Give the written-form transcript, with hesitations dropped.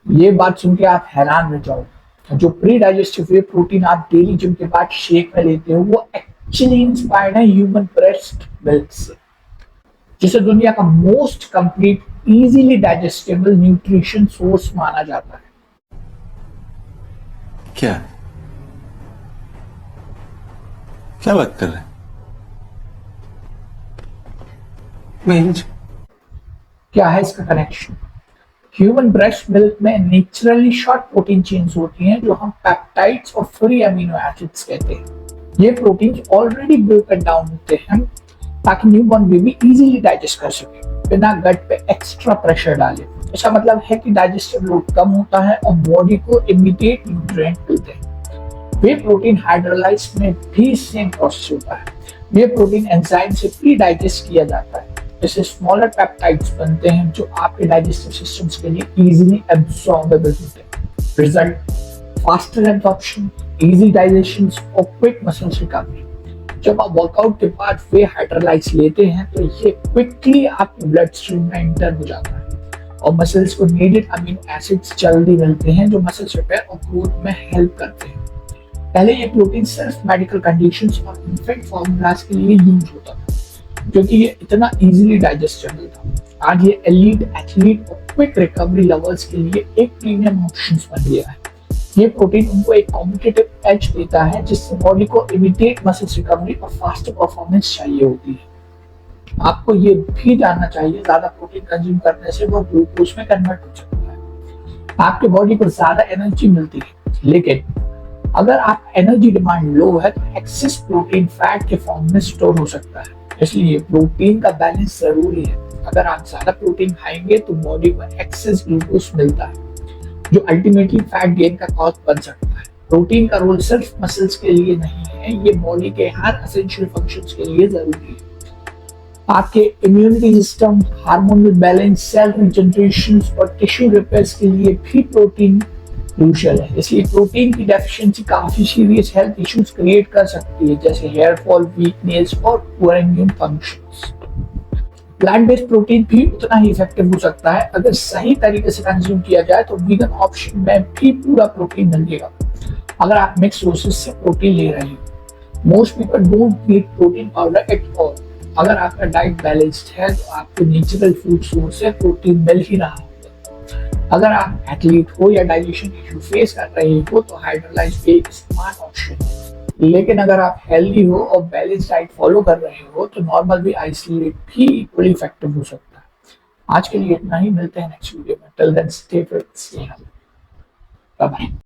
ये बात सुन के आप हैरान रह जाओगे। जो प्री डाइजेस्टिव वे प्रोटीन आप डेली जिम के बाद शेक में लेते हो वो एक्चुअली इंस्पायर्ड है ह्यूमन ब्रेस्ट मिल्क से, जिसे दुनिया का most complete easily digestible nutrition source माना जाता है। क्या क्या बात कर रहे हैं? मैं क्या है इसका कनेक्शन? ह्यूमन ब्रेस्ट मिल्क में नेचुरली शॉर्ट प्रोटीन चेन्स होती हैं जो हम पेप्टाइड्स और फ्री अमीनो एसिड्स कहते हैं। ये प्रोटीन ऑलरेडी ब्रोकन डाउन होते हैं ताकि न्यूबॉर्न बेबी इजीली डाइजेस्ट कर सके बिना गट पे एक्स्ट्रा प्रेशर डाले। इसका मतलब है कि डाइजेस्टिव लोड कम होता है और बॉडी को इमीडिएट न्यूट्रिएंट मिलते हैं। वे प्रोटीन हाइड्रोलाइज में भी सेम प्रोसेस होता है। ये प्रोटीन एंजाइम से प्री डाइजेस्ट किया जाता है, जैसे स्मॉलर पेप्टाइड्स बनते हैं जो आपके डाइजेस्टिव सिस्टम्स के लिए इजीली एब्सॉर्बेबल होते हैं। Result faster absorption, easy digestion और क्विक मसल्स रिकवरी। जब आप वर्कआउट के बाद वे हाइड्रोलाइज लेते हैं तो ये क्विकली आपके ब्लड स्ट्रीम में एंटर हो जाता है और मसल्स को नीडेड अमीनो एसिड्स जल्दी मिलते हैं जो मसल्स रिपेयर और ग्रोथ में हेल्प करते हैं। पहले ये प्रोटीन सिर्फ मेडिकल कंडीशंस और इन्फेंट फॉर्मूलाज के लिए यूज होता था क्योंकि ये इतना इजीली डाइजेस्टेबल था। आज ये एलीट एथलीट और क्विक रिकवरी लवर्स के लिए एक प्रीमियम ऑप्शन बन गया है। ये प्रोटीन उनको एक कॉम्पिटिटिव एज देता है जिससे बॉडी को इमीडिएट मसल्स रिकवरी और फास्टर परफॉर्मेंस चाहिए होती है। आपको ये भी जानना चाहिए ज्यादा प्रोटीन कंज्यूम करने से वो ग्लूकोज में कन्वर्ट हो सकता है। आपके बॉडी को ज्यादा एनर्जी मिलती है, लेकिन अगर आप एनर्जी डिमांड लो है तो एक्सेस प्रोटीन फैट के फॉर्म में स्टोर हो सकता है। इसलिए प्रोटीन का बैलेंस जरूरी है। अगर आप ज्यादा प्रोटीन खाएंगे तो बॉडी को एक्सेस ग्लूकोज मिलता है जो अल्टीमेटली फैट गेन का कॉज बन सकता है। प्रोटीन का रोल सिर्फ मसल्स के लिए नहीं है, ये बॉडी के हर एसेंशियल फंक्शंस के लिए जरूरी है। आपके immunity system, hormonal balance, cell regeneration और टिश्यू रिपेयर्स के लिए भी प्रोटीन क्रूशियल है। इसलिए प्रोटीन की डेफिशिएंसी काफी सीरियस हेल्थ इश्यूज क्रिएट कर सकती है, जैसे हेयर फॉल, वीकनेस और poor immune functions. Plant based protein भी उतना ही इफेक्टिव हो सकता है अगर सही तरीके से कंज्यूम किया जाए तो वीगन ऑप्शन में भी पूरा प्रोटीन मिलेगा। अगर आप मिक्स सोर्सेज से प्रोटीन ले रहे हैं, most people don't need protein powder at all. अगर आपका डाइट बैलेंस्ड है तो आपको नेचुरल फूड सोर्स से प्रोटीन मिल ही रहा होगा। अगर आप एथलीट हो या डाइजेशन इशू फेस कर रहे हो तो हाइड्रोलाइज एक स्मार्ट ऑप्शन है। लेकिन अगर आप हेल्दी हो और बैलेंस डाइट फॉलो कर रहे हो तो नॉर्मल भी आइसोलेट भी इक्वली इफेक्टिव हो सकता है। आज के लिए इतना ही, मिलते हैं नेक्स्ट वीडियो में। Till then stay fit, stay healthy, bye bye.